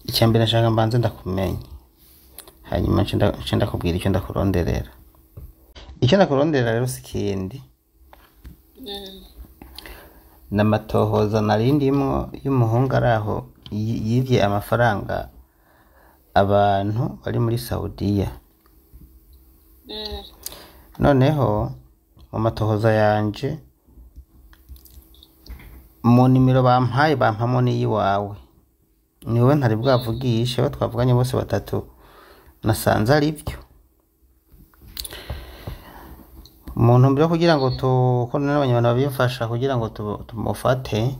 icyambere nshaka mbanze ndakumenye hanyuma nshenda kubwira icyo ndakuronderera. Icyo ndakuronderera rero sikindi namatohoza narindimwo y'umuhungu araho yivye amafaranga abantu bari muri Saudiya. Noneho mu matohoza yanje mu nimero bampaye bampamo n'iyiwawe, niwe ntari bwavugishe, abo twavuganye bose batatu nasanze ari byo. Umuntu mbere kugira ngo tukone n'abanyarwanda babifasha kugira ngo tumufate,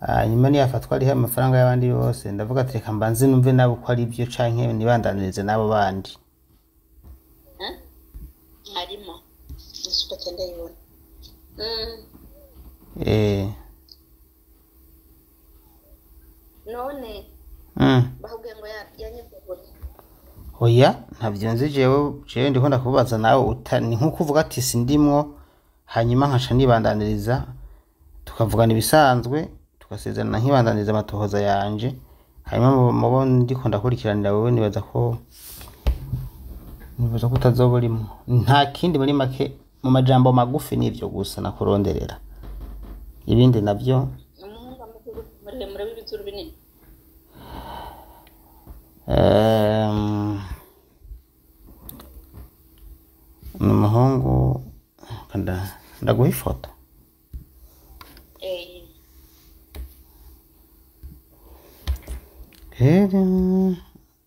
hanyuma niyafatwa ariho amafaranga y'abandi bose, ndavuga ati reka mbanze numve nabo ko ari byo canke nibandanirize nabo bandi. Harimo nisuka cyenda yibona. None bahubwiye ngo yanyibwira. Oya ntavyo nzi jewe ndiko ndakubaza nawe ni nko kuvuga ati sindimwo, hanyuma nkaca nibandaniriza tukavugana ibisanzwe tugasezerana nkibandaniriza amatohoza yanje, hanyuma mubo ndiko ndakurikiranira wewe nibaza ko utazoba urimo. Nta kindi muri make, mu majambo magufi n'ivyo gusa nakuronderera, ibindi navyo Umuhungu muremure w'ibizuru binini. Umuhungu ndaguha ifoto.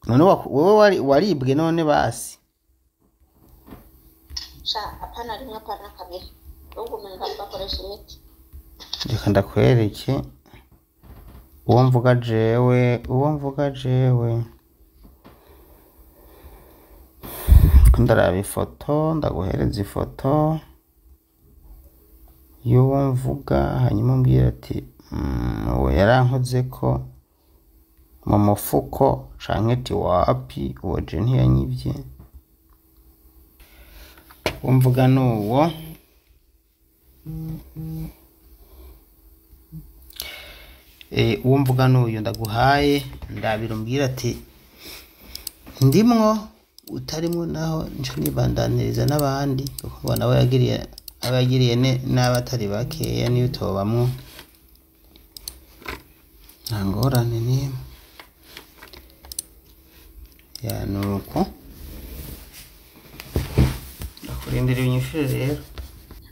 None wowe waribwe none basi. Hapana rimwe hapana kabiri. Ubwo umenga bakoresha imiti. Reka ndakwereke uwo mvuga jewe. Ndaraba ifoto, ndaguhereza ifoto y'uwo mvuga, hanyuma umbwira ati uwo yarankoze ko mu mufuko canke ati wapi uwo je ntiyanyivye. Umvuga nuwo uwo mvuga nuyo ndaguhaye, ndabira umbwira ati ndimwo utarimwo naho nco nibandaniriza n'abandi, kuko bona we yagiriye n'abatari bakeya niyo utobamwo nta ngorane nimwe. Nuko ndakurindira unyishure rero.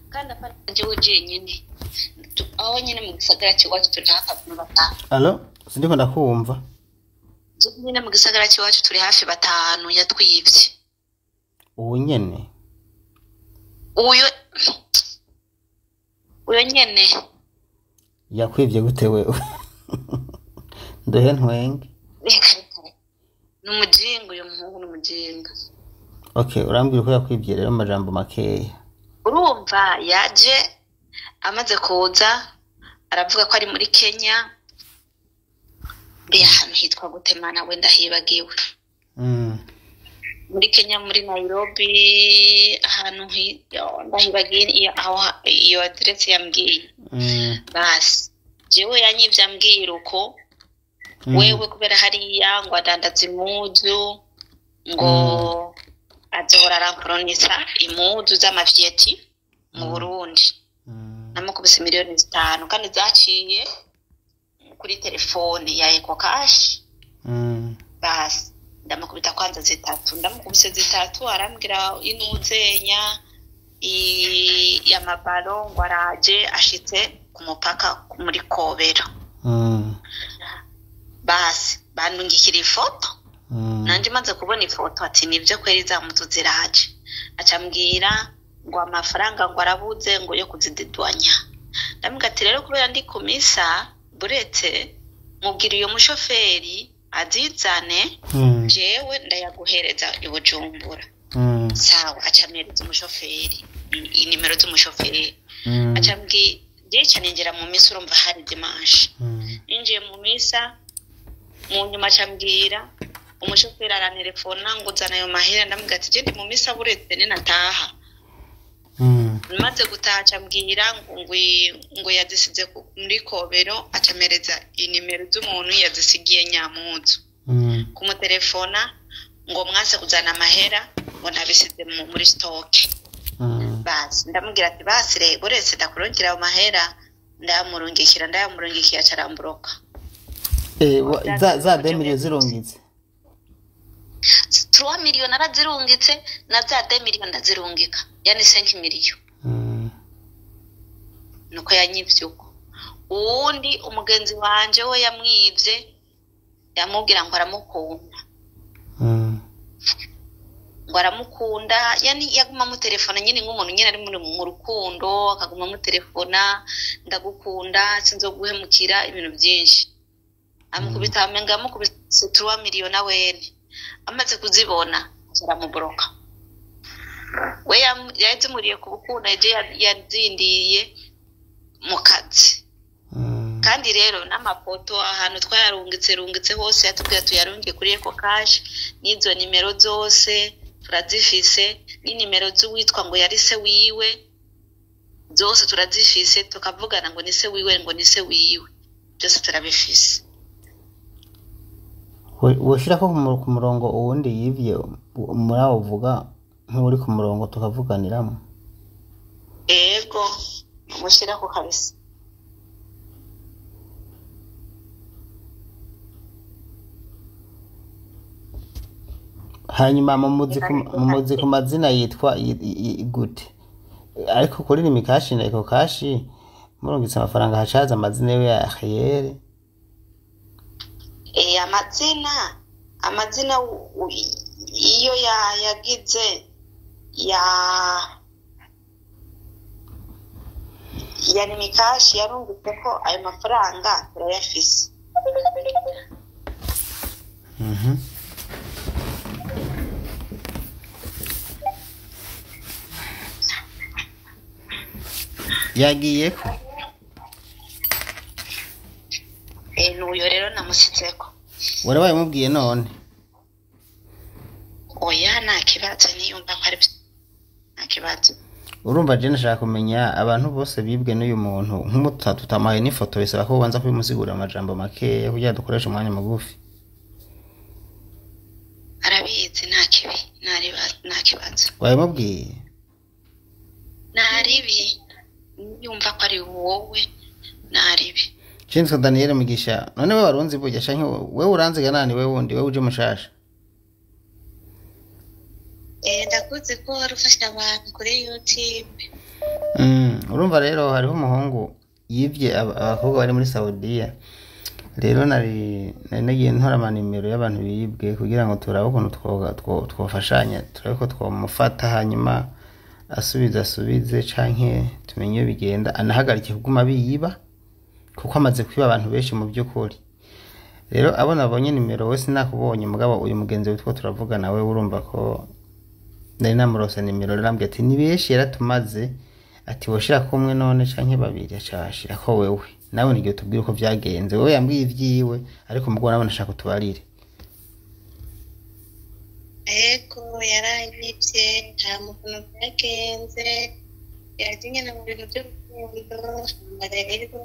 Kandi apanje uje nyene aho nyene mu gisagara cy'iwacu turi hafi batanu. Allo, sindiko ndakumva. Nyene mu gisagara cy'iwacu turi hafi batanu yatwivye. Uwo nyene uyo nyene yakwivye gute wewe? Ndohe ntwenge. Numujinga uyo muhungu numujinga. Okay, urambwira ko yakwivye rero amajambo makeya. Urumva yaje amaze kuza aravuga ko ari muri Kenya. Ahantu hitwa Gutemana wenda hibagiwe. Muri Kenya muri Nairobi ahantu ndahibagiye aho iyo address yambwiye. Basi jewe yanyivye ambwira uko wewe kubera hariya ngo adandaza impuzu ngo azohora arankoronisa impuzu z'amavyeti mu Burundi. Namukubise miliyoni 5 kandi zaciye kuri telefone ya Eco Cash. Basi ndamukubita kwanza 3, ndamukubise 3 arambwira inuzenya ya mabaro ngo araje ashitse ku mupaka muri Kobero. Basi bandungikira ifoto, nanje maze kubona ifoto ati nivyo kweri za mutu ziraje. Acambwira ngo amafaranga ngo arabuze ngo yo kuzididwanya. Ndamubwira ati rero kubera ndi kumisa buretse mubwira iyo mushoferi azizane jewe ndayaguhereza i Bujumbura. Sawa, acamereza umushoferi inimero z'umushoferi. Acambwira je cyanengera mu misa urumva hari dimanche. Ninjiye mu misa mu nyuma acambwira umushoferi arantelefona ngo zana ayo mahera, ndamubwira ati je ndi mu misa buretse ni nataha. maze gutaha ambwira ngo yazisize muri Kobero acamereza inimero z'umuntu yazisigiye Nyamuzu kumutelefona ngo mwase kuzana amahera ngo nabisize muri stock basi ndamubwira ati basi rego rese ndakurongera amahera ndayamurungikira acaramburoka za 2 miliyoni zirungitse 3 miliyoni arazirungitse na za 2 miliyoni ndazirungika yani 5 miliyoni nuko yanyivye uko uwundi umugenzi wanje we yamwivye yamubwira ngo aramukunda ngo aramukunda yani yaguma mu telefone nyine nk'umuntu nyine ari mu rukundo akaguma mu telefona ndagukunda sinzoguhemukira ibintu byinshi amukubita amenga amukubita 3 miliyoni awene amaze kuzibona aramubroka we yazimuriye ku bukunda yazindiye mu kazi kandi rero n'amapoto ahantu twayarungitse hose yatubwiye tuyarungiye kuri Eco Cash n'izo nimero zose turazifise n'inimero z'uwitwa ngo yari se wiwe zose turazifise tukavugana ngo ni se wiwe ngo ni se wiwe byose turabifise woshira ko ku murongo uwundi yivye muri abo uvuga nk'uri ku murongo tukavuganiramo ego mushira ko kabisa hanyuma mumuzi ku mazina yitwa gute ariko kuri Rimikashi na Eco Cash murungitse amafaranga hacaza amazina ye ya Khayere amazina iyo yagize ya Rimikashi yarungitse ko ayo mafaranga turayafise yagiye ko n'uyo rero namusitseko warabaye mubwiye none oya nta kibazo niyumva ko ari nta kibazo urumva je nashaka kumenya abantu bose bibwe n'uyu muntu nk'umutatu tutamaye n'ifoto bisaba ko ubanza kubimusigura amajambo make kugira dukoreshe umwanya mugufi arabizi nta kibazo wabaye mubwiye naribi yumva ko ari wowe naribi Chinzo Daniel Mugisha none we warunzi bujya shanke we uranziga nani we wundi we uje mushasha ndakuze ko warufasha abantu kuri YouTube urumva rero hariho umuhungu yivye abakobwa bari muri Saudiya rero nari nagiye ntora amanimero y'abantu bibwe kugira ngo turabe ukuntu twofashanya turabe ko twamufata hanyuma asubize canke tumenye bigenda anahagarike kuguma biyiba kuko amaze kwiba abantu benshi mu by'ukuri rero abona abonye nimero we sinakubonye mugabo uyu mugenzi witwa turavuga nawe urumva ko nari namurose nimero rambye ati ni benshi yaratumaze ati woshira kumwe none canke babiri acashira ko wewe nawe nigyo tubwira ko byagenze wewe yambwiye ivyiwe ariko mugabo nabona nashaka tubarire eko yaranyivye nta muntu byagenze yazinye na mu bintu by'urukundo rero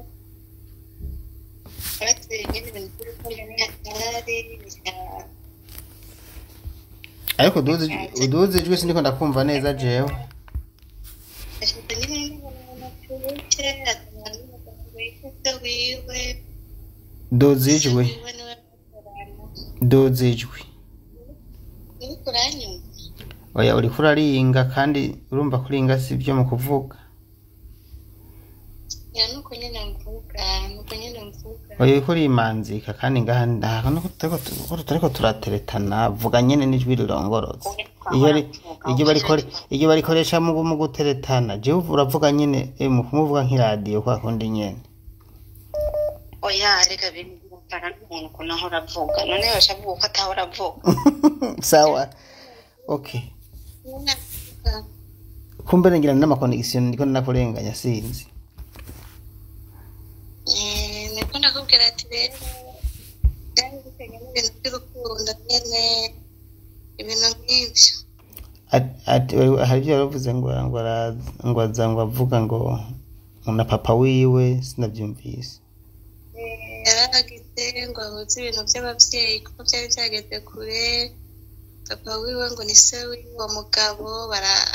ariko uduze ijwi sindiko ndakumva neza jewe dozijwe oya uri kuraringa kandi urumva kuringa si byo mu kuvuga nuko nyine mvuga oya kuri imanzika kandi ngaha nuko turiko turateretana vuga nyene n'ijwi rirongorotse iyo barikoresha mu guteretana je uravuga nyene mu kumuvuga nk'iradio kwa kundi nyene oya reka bintu bitara n'umuntu kunaho ravuga none yashavuga ko atahora avuga sawa okay kumbe ngira n'ama connection ndiko nakurenganya sinzi niko ndakubwira ati rero byari bitewe n'ibintu by'urukundo nyene ibintu nk'ibyo hari ibyo yaravuze ngo aza ngo avuga ngo na papa wiwe sinabyumvise. Yaragize ngo ahuze ibintu by'ababyeyi kuko byari byageze kure. Papa wiwe ngo ni se w'uwo mugabo,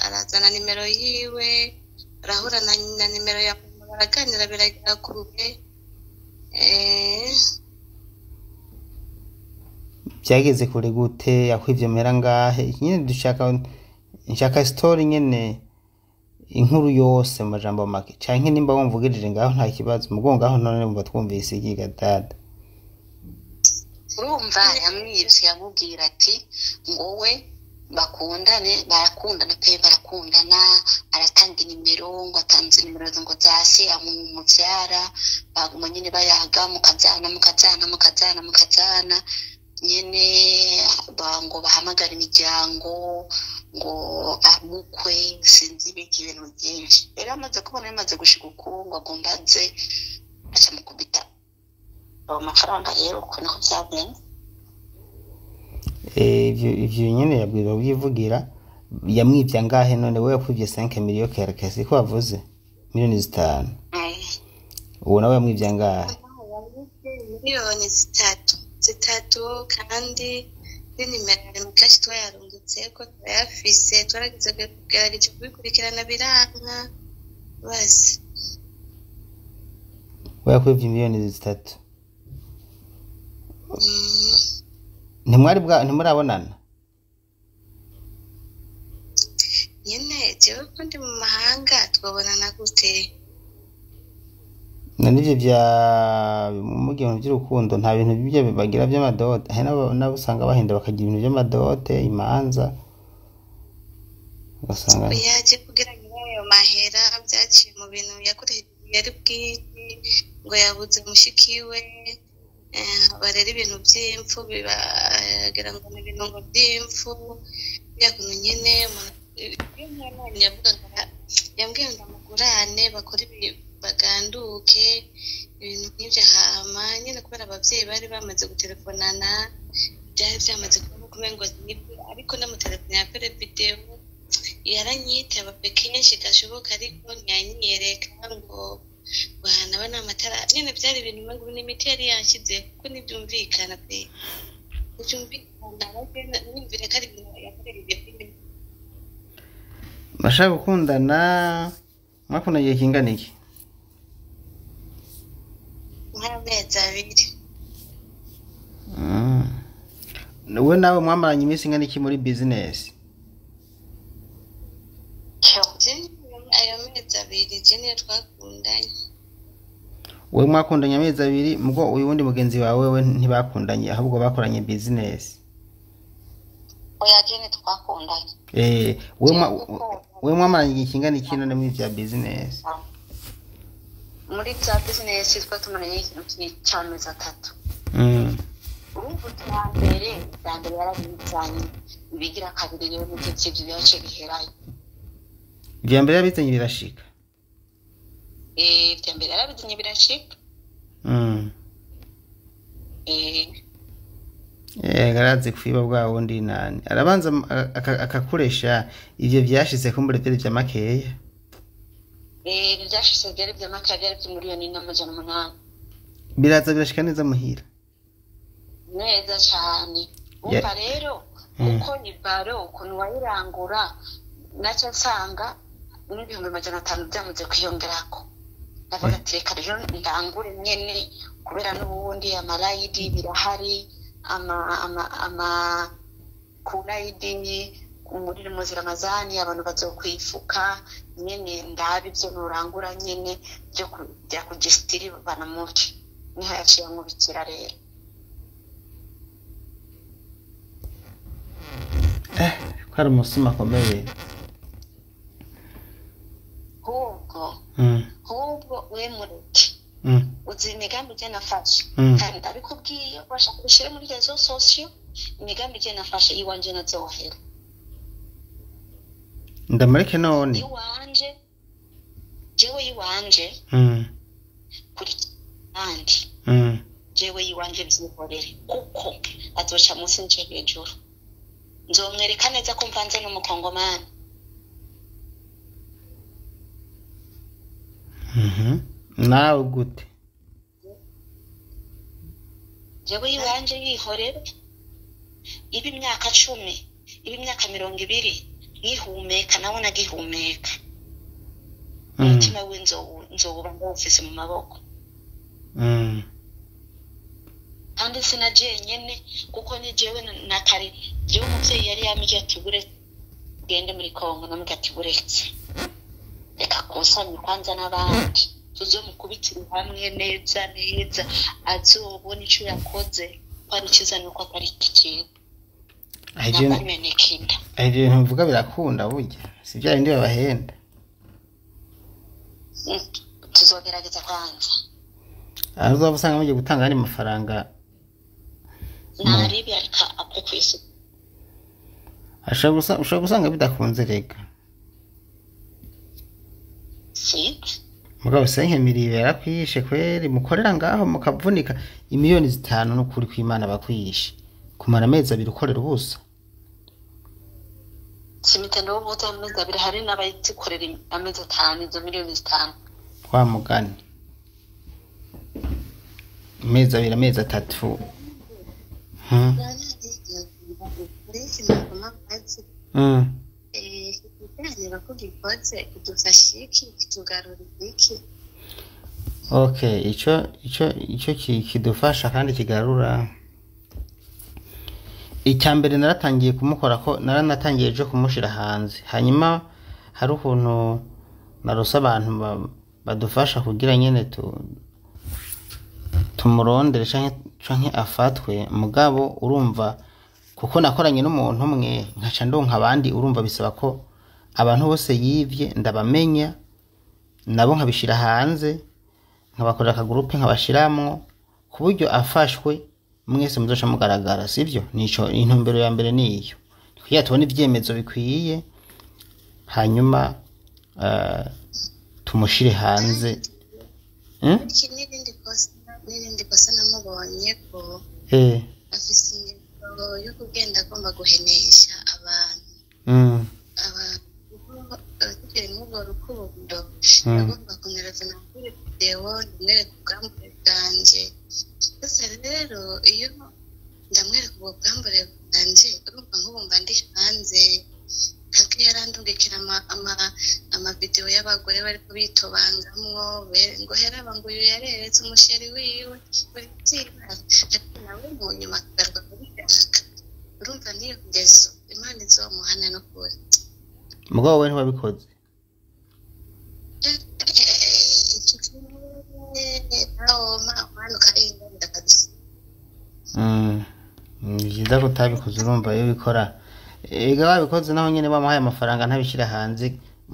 arazana nimero yiwe, arahura na nimero ya mama, baraganira biragera kure. Byageze kure gute? Yakwivye mera ngahe? Nyine nshaka story nyene, inkuru yose mu majambo make, canke nimba wumvugirije ngaho nta kibazo, mugongo ngaho none mva twumvise igiga dada. Urumva yamwivye yamubwira ati ngowe barakundana pe barakundana, aratanga nimero, ngo atanze nimero ngo zase amuvyara, baguma nyine bayaga mukazana nyene ngo bahamagara imiryango ngo amukwe sinzi ibintu byinshi. Rero amaze kubona yamaze gushika ukungu agomba aze acamukubita amafaranga. Rero uko nako byagenze. Ivyo nyene yabwira ubyivugira. Yamwivye angahe none? We yakwivye 5 million kerekezi ko wavuze miliyoni 5. Uwo nawe yamwivye angahe? Miliyoni 3 kandi n'inimero mu kashi twayarungitse ko turayafise, twaragize kugerageza kubikurikirana biranka basi. We yakwivye miliyoni 3. Ntimurabonana? Nyene jewe ko ndi mu mahanga twabonana gute? Nivyo vya mu gihe by'urukundo nta bintu bibyo bagira by'amadote. Hari nabo usanga bahinda bakagira ibintu by'amadote, imanza ugasanga yaje kugira ngo ayo mahera byaciye mu bintu yakoresheje yari bwite, ngo yabuze mushikiwe. Barera ibintu by'impfu bibagira ngo ni ibintu ngo by'impfu byakuntu nyine yambwiye ngo amugurane bakore baganduke ibintu nk'ibyo. Hama nyine kubera ababyeyi bari bamaze gutelefonana, byari byamaze kuba ngo nibyo, ariko namutelefone ya pere video yaranyitaba kenshi gashoboka, ariko ntiyanyereka ngo bahana bana amatara. Nyine byari ibintu ngo n'imiti yari yanshyize kuko ntibyumvikana pe, ntibyumvikana. Nimvire ko ari ibintu yakoreye filime. bashaka gukundana. Mwakundanye igihe kingana iki? Nk'amezi 2. We nawe mwamaranye iminsi ingana iki muri business? Ayo mezi 2 je niyo twakundanye. We mwakundanye amezi 2, mugo uyu wundi mugenzi wawe we ntibakundanye, ahubwo bakoranye business. Oya je ni twakundanye. We mwamaranye igihe kingana iki none muri bya business? Muri bya business twatumaranye ikintu cy'amezi 3. Urumva twambere yarabizanye bigira kabiri, rero n'ibyo byace biherayo. Ibya mbere yabizanye birashika. Ibya mbere yarabizanye birashika. Garazi kwiba bwa wundi nani arabanza akakuresha ivyo byashize kumbure pere bya makeya. Byashize byari bya makeya, byari miliyoni 800. Biraza birashika neza muhira neza cyane. Umva rero uko ni baro ukuntu wayirangura nacyo nsanga n'ibihumbi 500 byamaze kwiyongerako. Ndavuga ati reka rero ndangure nyene, kubera n'ubundi amarayidi birahari, ama kurayidi muri muzira Ramazani abantu bazokwifuka nyene, ndabi byo nurangura nyene byo kujya kugistiri banamuci niho yaciye nkubikira rero. Kwari umusuma akomeye. Hubwo we mureke uzi imigambi je nafashe, kandi ndabikubwiye bashaka gushira muri rezo sosio. Imigambi je nafashe iwanje nazohera. Ndamureke none iwanje jewe iwanje kuri kandi jewe iwanje byihorere kuko azoca munsi nje hejuru. nzomwereka neza ko mvanze n'umukongomani. nawe gute jewe iwanje yihorera ibi imyaka 10 ibi imyaka 20 nkihumeka nawe nagihumeka umutima w'inzoba ngofise mu maboko kandi sinaje nyene kuko ni jewe nakari jewe umuvyeyi yari yamije atubure gende muri Kongo namwe atiburetse reka kusanya kwanza n'abandi tuzomukubitira hamwe neza azobona ico yakoze kwari ciza nuko atari kikintu aje ntuvuga birakunda burya sivyo ari ndi babahenda tuzogerageza kwanza azo busanga muje gutanga ari mafaranga naribi arika akokwese ashobora gusanga bidakunze rega mugabo senkemiriye yarakwishe kweri mukorera ngaho mukavunika imiliyoni 5 n'ukuri kw'Imana bakwishe kumara amezi 2 ukorera ubusa simitendo ubuta amezi 2 hari n'abayikorera amezi 5 izo miliyoni 5 kwa mugani amezi 2 amezi 3 Okay, ico kidufasha kandi kigarura icyambere naratangiye kumukora ko naranatangiye ejo kumushira hanze hanyuma hari ukuntu narosa abantu badufasha kugira nyene tumurondere canke afatwe mugabo urumva kuko nakoranye n'umuntu umwe nkaca ndonka abandi urumva bisaba ko abantu bose yivye ndabamenya nabo nkabishira hanze nkabakorera akagroupe nkabashiramwo kuburyo afashwe mwese muzoca mugaragara sivyo nico intumbero ya mbere niyo kugira tubone ivyemezo bikwiye hanyuma tumushire hanze n'irindi kosa namubonye ko afise ingingo yo kugenda agomba guhenesha abantu tukiri muri urwo rukundo agomba kumwereka kuri video ndamwereka ubwambure bwanje gusa rero iyo ndamwereka ubwo bwambure bwanje urumva nk'ubumva ndi hanze kake yarandungikira amavideo y'abagore bariko bitobangamwo ngo heraba ngo uyu yareretse umusheri wiwe nawe mu nyuma akagaruka kubishaka urumva niyo ngeso Imana izomuhana no kuri mugabo we ntibabikoze ngiza kutabikoze urumva iyo bikora ega babikoze naho nyene bamuhaye amafaranga ntabishira hanze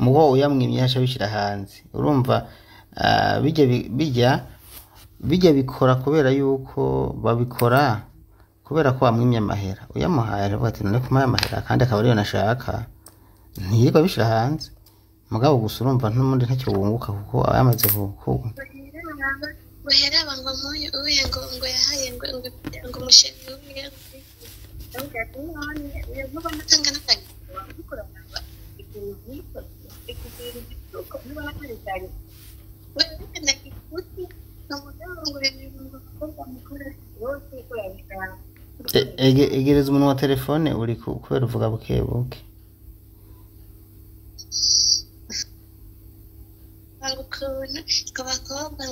mugo uyamwimye yasha bishira hanze urumva bijya bikora kubera yuko babikora kubera ko bamwimye amahera uyamuhaye aravuga ati none kumaye amahera kandi akaba ariyo nashaka ntiyirirwa bishira hanze mugabo gusa urumva ntumundi ntacyo wunguka kuko ayamaze kuko heraba ngo muyu uye ngo yahaye ngo musheri uye egereza umuntu wa telefone uri kubera uvuga bukebuke abakobwa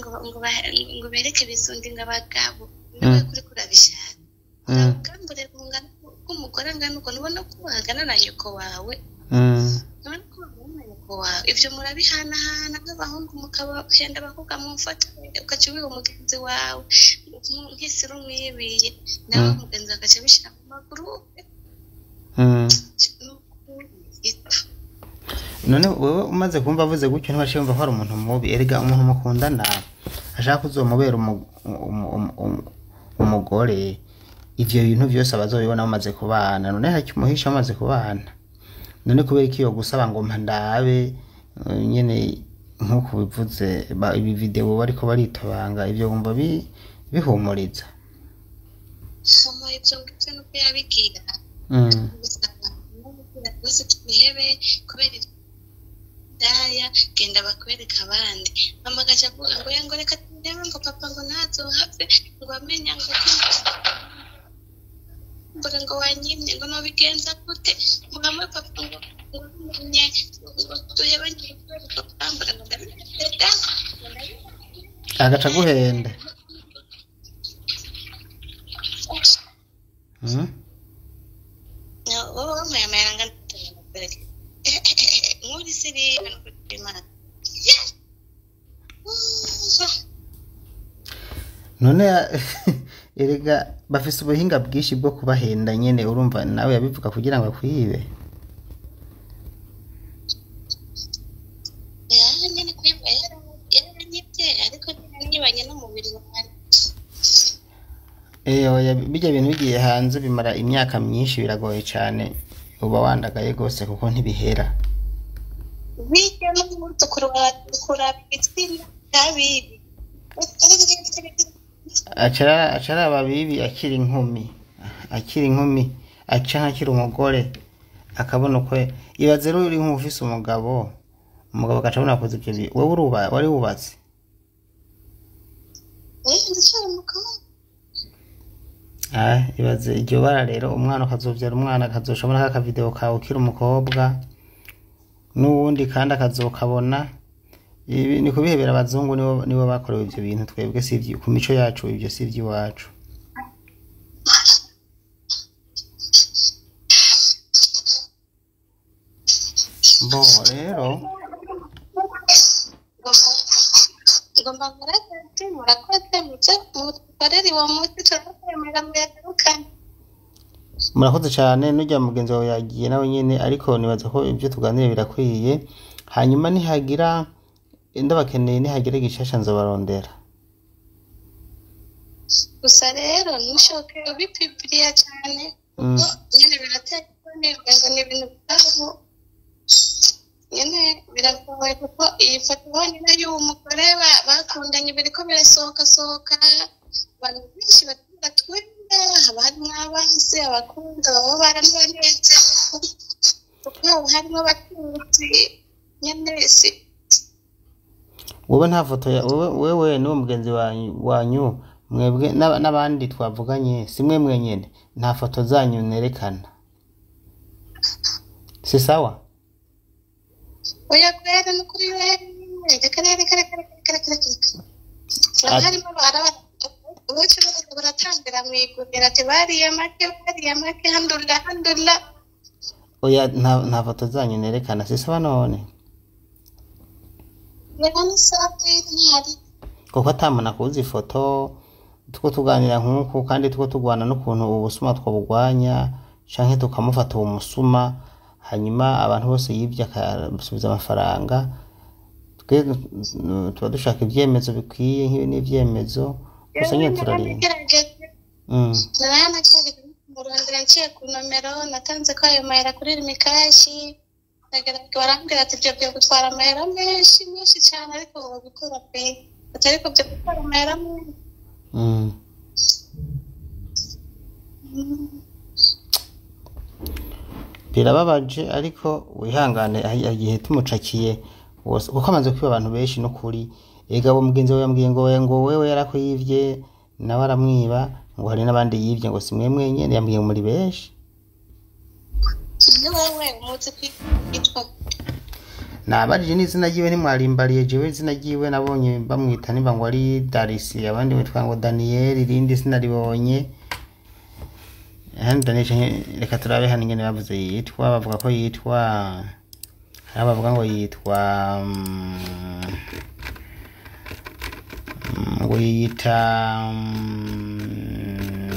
ngo bereke bisundi ng'abagabo nawe kuri kurabishaka urabwambure bungana k'umugore angana uko nubona ko wangana na nyoko wawe nubona ko wangana na nyoko wawe ivyo murabihanahana nk'abahungu mukabahenda abakobwa mumfata ugaca ubiha umugenzi wawe nk'isiri umwibiye nawe umugenzi agaca abishira ku magurupe none wewe umaze kumva avuze gutyo ntibashe yumva ko ari umuntu mubi erega umuntu mukundana ashaka kuzomubera umugore ivyo bintu byose abazobibona bamaze kubana none hakimuhisha bamaze kubana none kubera ikiyo gusaba ngo mpandabe nyene nkuko bivuze ibi video bariko baritobanga ivyo bumva bihumuriza somo ivyo ngivyo nuko yabigira rwose tubihebe kubera daya genda bakwereka abandi mama agaca avuga ngo reka turebe ngo papa ngo ntazohave ngo amenya ngo mbona ngo wanyimye ngo nobigenza gute ngo hamwe papa ngo nye turebe ngo papa ngo ndabireka agaca guhenda none erega bafise ubuhinga bwinshi bwo kubahenda nyene urumva nawe yabivuga kugira ngo akwibe bijya bintu bigiye hanze bimara imyaka myinshi biragoye cyane uba wandagaye gose kuko ntibihera bijya no kuraba igitsina kabibi acara ababibi akiri inkumi aca nkakiri umugore akabona uko ibaze rero uri nk'ufise umugabo agaca abona koze ibyo wowe wari wubatse ibaze iryo bara rero umwana akazovyara umwana akazoshobora nk'akavideo kawe ukiri umukobwa n'uwundi kandi akazokabona ibi ni kubihebera abazungu nibo bakorewe ibyo bintu twebwe sivyo ku mico yacu ibyo sivyo iwacu bo rero ngomba murakoze mukorere uwo munsi turakwemera muyagarukane murakoze cyane n'ujya mugenzi wawe yagiye nawe nyene ariko nibaza ko ibyo tuganire birakwiye hanyuma nihagira ndabakeneye nihagira igishasha nzobarondera gusa rero ntushoke ubipibiriya cyane kuko nyene birateye ngo ni ibintu bitabaho nyene biragoye kuko iyi foto nyine y'uwo mugore bakundanye biriko birasohoka abantu benshi batwenda haba harimo abansi abakunda baba baranabaneze kuko haba harimo abatunzi nyene si wowe nta foto ya wewe n'uwo mugenzi wanyu mwebwe n'abandi twavuganye simwe mwenyene nta foto zanyu nerekana si sawa oya kwera no kuri wewe harimo ubuce baratangira mwigurira ati bariya make handula oya nta foto zanyu nerekana si sawa none kuko atamana kuzi ifoto tuko tuganira nk'uko kandi tuko tugwana n'ukuntu ubusuma twabugwanya canke tukamufata uwo musuma hanyuma abantu bose yibye akasubiza amafaranga tuba dushaka ibyemezo bikwiye nk'ibi n'ibyemezo gusa nyine turarinda murondera nciye ku nomero natanze ko ayo mahera kuri rimikashi barambwira ati ibyo byo gutwara amahera menshi cyane ariko babikora pe atari ko byo gutwara amahera menshi birababaje ariko wihangane igihe tumucakiye wose kuko amaze kwiba abantu benshi no kuri ega bo mugenzi we yambwiye ngo wewe yarakuyivye nawe aramwiba ngo hari n'abandi yivye ngo simwe mwenyene yambwiye muri benshi wewe umuzi kwitwa nabarije n'izina ryiwe ntimwarimbariye jewe izina ryiwe nabonye bamwita niba ngo ari Darisi abandi bitwa ngo Daniel irindi zina ribonye handanisha reka turabe hano ingene bavuze yitwa bavuga ko yitwa bavuga ngo yitwa ngo yita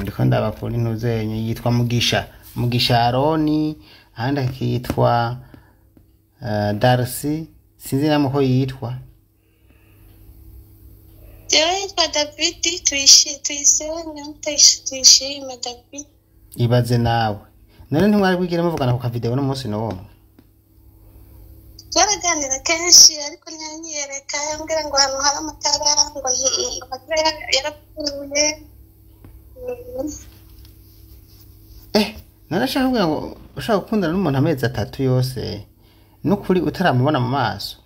ndiko ndabakora intuzenye yitwa Mugisha Aroni ahandi akitwa Darcy sinzi namwe ko yitwa David tuyishime David ibaze nawe none ntimwari bwigire muvugana ku kavideo no munsi no womwe twaraganira kenshi ariko ntiyanyereka yambwira ngo hano hari amatara ngo amatara yarapfuye narashaka kugira ngo ushaka gukundana n'umuntu amezi 3 yose nukuri utaramubona mu maso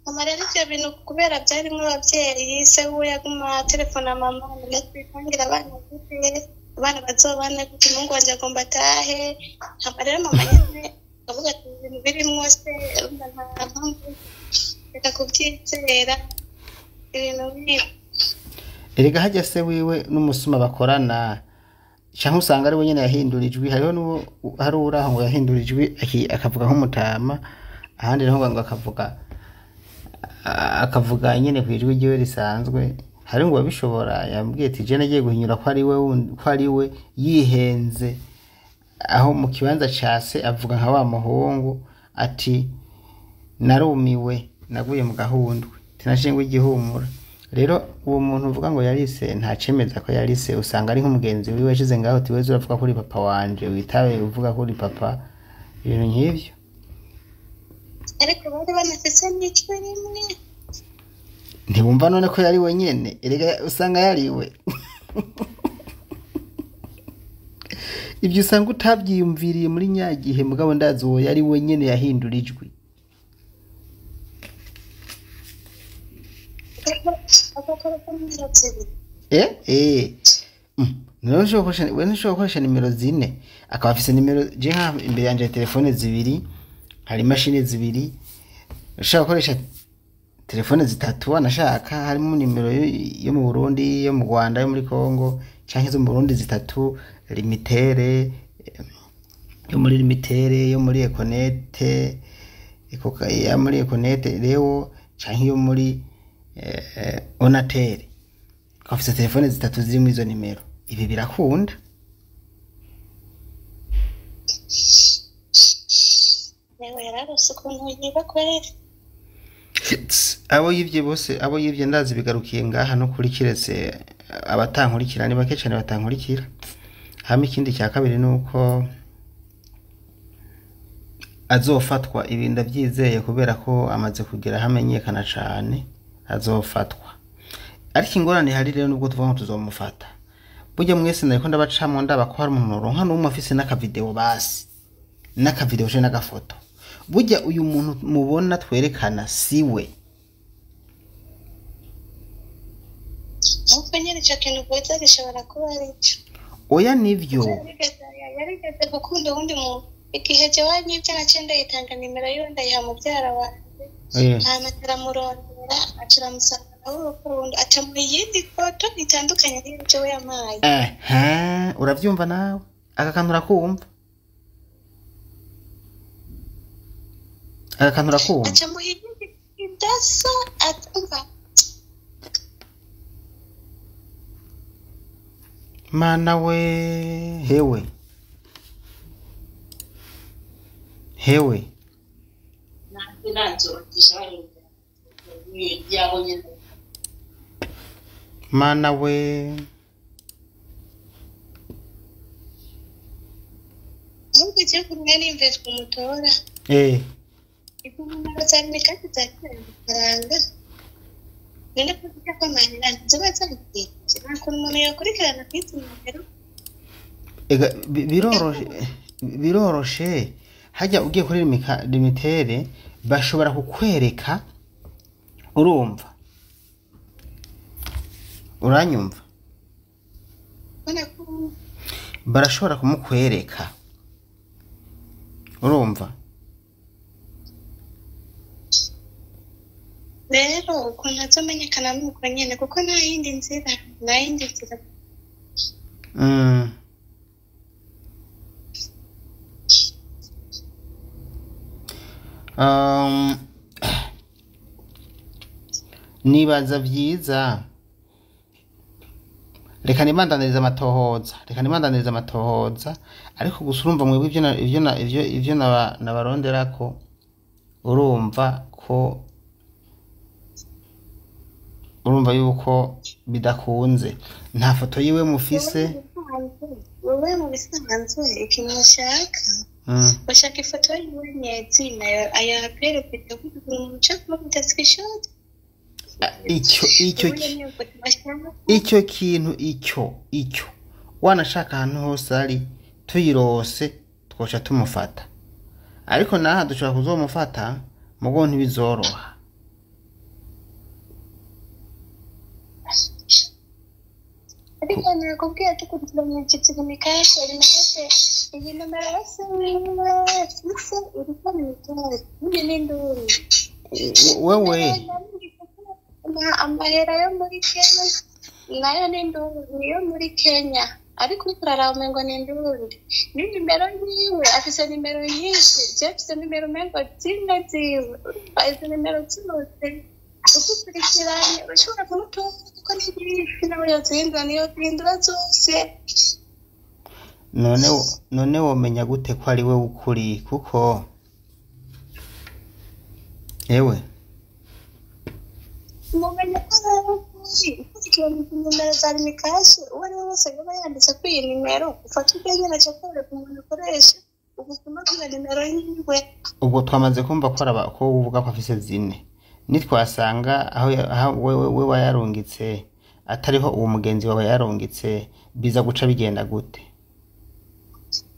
amarere ivyo bintu kubera byarimwe abavyeyi se we yaguma telefona mama ngatwikangira abana gute abana bazobana gute mungu wanje agomba atahe amarere mama nyene avuga ati ibintu birimwo se urumva nta mpamvu reka kubyizera ibintu biri erega hajya se wiwe n'umusuma bakorana cyangwa usanga ari we nyene yahindurijwe hariho hari uraho ngo yahindurijwe akavuga nk'umutama ahandi naho ngo akavuga nyene kwijwi ryiwe risanzwe hari ngo babishobora yambwiye ati je nagiye guhinyura ko ari we yihenze aho mu kibanza cyase avuga nka wa muhungu ati narumiwe naguye mu gahundwe tinashingwe igihumura rero uwo muntu uvuga ngo yarise nta cemeza ko yarise usanga ari nk'umugenzi wiwe yashize ngaho tiweze uravuga ko uri papa wanje witabe uvuga ko uri papa ibintu nk'ivyo ariko bari banafise n'icyo rimwe ntibumva none ko yari wenyene erega usanga yariwe ibyo usanga utabyiyumviriye muri nyagihe mugabo ndazi uwo yari wenyene yahindurijwe nshobora gukoresha nimero 4 akaba afise nimero je nka imbere yanje telefone 2 hari imashini 2 ushaka gukoresha telefone 3 anashaka harimo nimero yo mu Burundi yo mu Rwanda yo muri Kongo canke zo mu Burundi 3 limitere yo muri limitere yo muri Econet ya muri Econet reo canke yo muri Onatel afise telefone 3 ziri mu izo nimero ibi birakunda yewe yararose ukuntu yiba kweri abo yivye ndazi bigarukiye ngaha no kuri kiretse abatankurikira ni bake cyane batankurikira hama ikindi cya kabiri nuko azofatwa ibinda byizeye kubera ko amaze kugera hamenyekana cyane azofatwa ariko ingorane hari rero nubwo tuvuga tuzomufata burya mwese nariko ndabacamo ndabako hari umuntu ronka n'umwe afise n'akavideo basi n'akavideo je n'agafoto burya uyu muntu mubona twerekana siwe ahubwo nyine icyo kintu bweza gishobora kuba ari cyo oya nivyo yarigeze gukunda uwundi muntu igihe je wanyivye nacenda yitanga nimero yiwe ndayiha muvyara wanje hama turamurondera aciramusanga urukundo aca mu yindi foto itandukanye n'ibyo we yamaye uravyumva nawe aka kantu urakumva aca mu yindi idasa atumva mana we hewe mana we ahubwo igiye kumwe n'imvejwe umutora ikumuna bazanye kandi zakira amafaranga nende kuvuga ko amahera nzoba zangiye nakora umuntu yakurikirana kwitsa nimero biroroshe hajya ugiye kuri limitere bashobora kukwereka urumva uranyumva barashobora kumukwereka urumva rero ukuntu azomenyekana nuko nyene kuko nta yindi nzira nibaza vyiza reka nibandaniriza amatohoza ariko gusa urumva mwebwe ivyo nabaronderako urumva yuko bidakunze nta foto yiwe mufise wowe mu bisanzwe ikintu ushaka bashaka ifoto yiwe nyezina ayaperefite kugira ngo uce muri screenshot icyo kintu wanashaka ahantu hose ari tuyirose twoca tumufata, ariko naha dushobora kuzomufata mugo ntibizoroha. ariko nakubwiye tukurikiranye ikizigimi kashe iyi nomero yose fise iriko n'imidari niyo n'induru wewe amahera yo muri Kenya nayo n'induru niyo muri Kenya, ariko uraraba umengo n'indundi ni nimero yiwe, afise nimero nyinshi, afise nimero umengo zine ziwe, izo nimero zose ukurikiranye urashobora kumutunga kuko n'ibifi nawe yazindura niyo zindura zose. none womenya gute ko ari we ukuri? kuko ewe mumenya ko ari ukuri ukurikiranye nimero za Rimikashi uwo ari we wese yaba yanditse kuri iyi nimero ufata ubwenge na cyakorera ku muntu ukoresha ubuzima bw'iyo nimero yiwe. ubwo twamaze kumva ko uvuga ko afise zine, nitwasanga aho we wayarungitse atariho uwo mugenzi wawe yarungitse biza guca bigenda gute?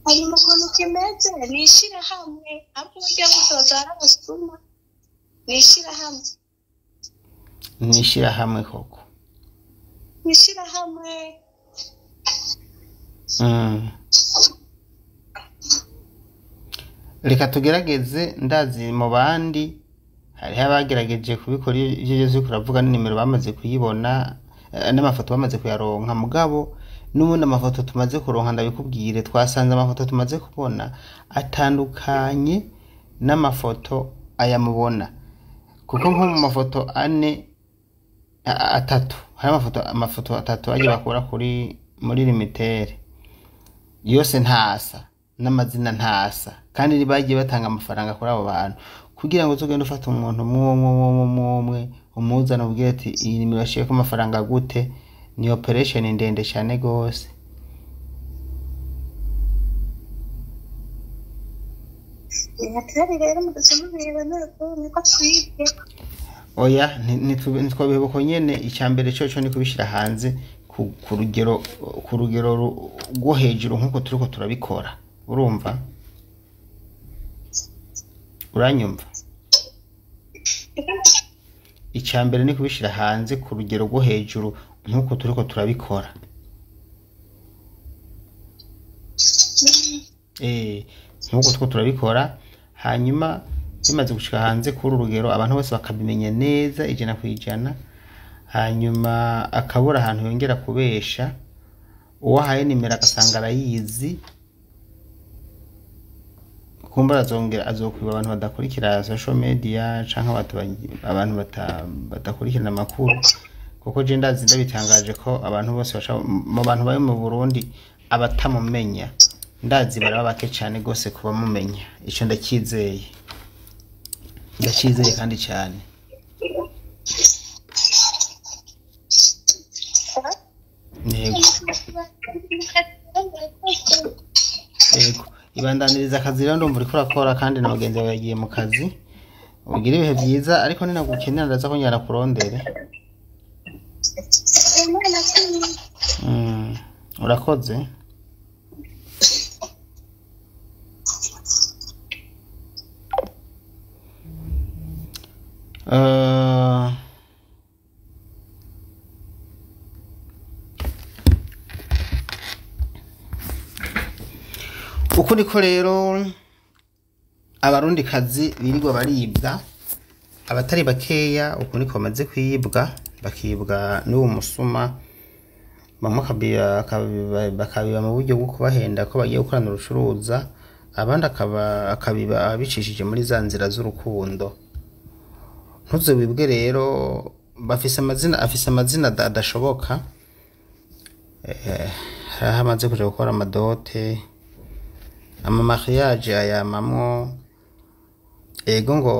hanyuma ukuntu kimeze nishira hamwe abo ujya gutozara abasuma nishira hamwe koko nishira hamwe. reka tugerageze, ndazi mu bandi hariho abagerageje kubikora ivyo byose kuravuga n'inimero bamaze kuyibona n'amafoto bamaze kuyaronka, mugabo n'ubundi amafoto tumaze kuronka ndabikubwire twasanze amafoto tumaze kubona atandukanye n'amafoto ayamubona, kuko nko mu mafoto atatu hari amafoto atatu agiye bakura muri limitere yose ntasa n'amazina ntasa, kandi bagiye batanga amafaranga kuri abo bantu kugira ngo uzogende ufata umuntu umwe umuzana ubwire ati iyi nimero yashiyeko amafaranga gute. ni operation ndende cyane gose. Atari rero mu gusoma bibona niko twibye. Oya ntitwabibuko nyene icyambere cyo ni kubishira hanze ku rugero rwo hejuru nkuko turiko turabikora, urumva? uranyumva? icyambere ni kubishira hanze ku rugero rwo hejuru nkuko turiko turabikora. nkuko turiko turabikora, hanyuma bimaze gushika hanze kuri urugero abantu bose bakabimenya neza 100%, hanyuma akabura ahantu yongera kubesha, uwahaye nimero agasanga arayizi, kumbura azokwiba abantu badakurikira social media canke abantu badakurikirana amakuru, kuko je ndazi ndabitangaje ko abantu bose mu bantu bari mu Burundi abatamumenya ndazi baraba bake cyane gose kuba mumenya. Ico ndakizeye kandi cyane. Yego ibandaniriza akazi rero ndumva uriko urakora, kandi na bagenzi bawe yagiye mu kazi. Ugira ibihe byiza, ariko ninagukenera ndaza ko njyana kurondere. Urakoze. uko niko rero abarundi kazi birirwa baribwa, abatari bakeya uko niko bamaze kwibwa, bakibwa n'uwo musuma, bamwe bakabiba mu buryo bwo kubahenda ko bagiye gukorana urucuruza, abandi akabiba abicishije muri za nzira z'urukundo. ntuzobibwe rero, afise amazina adashoboka. hamaze kuja gukora amadote, amamariage ayamamwo, ego ngo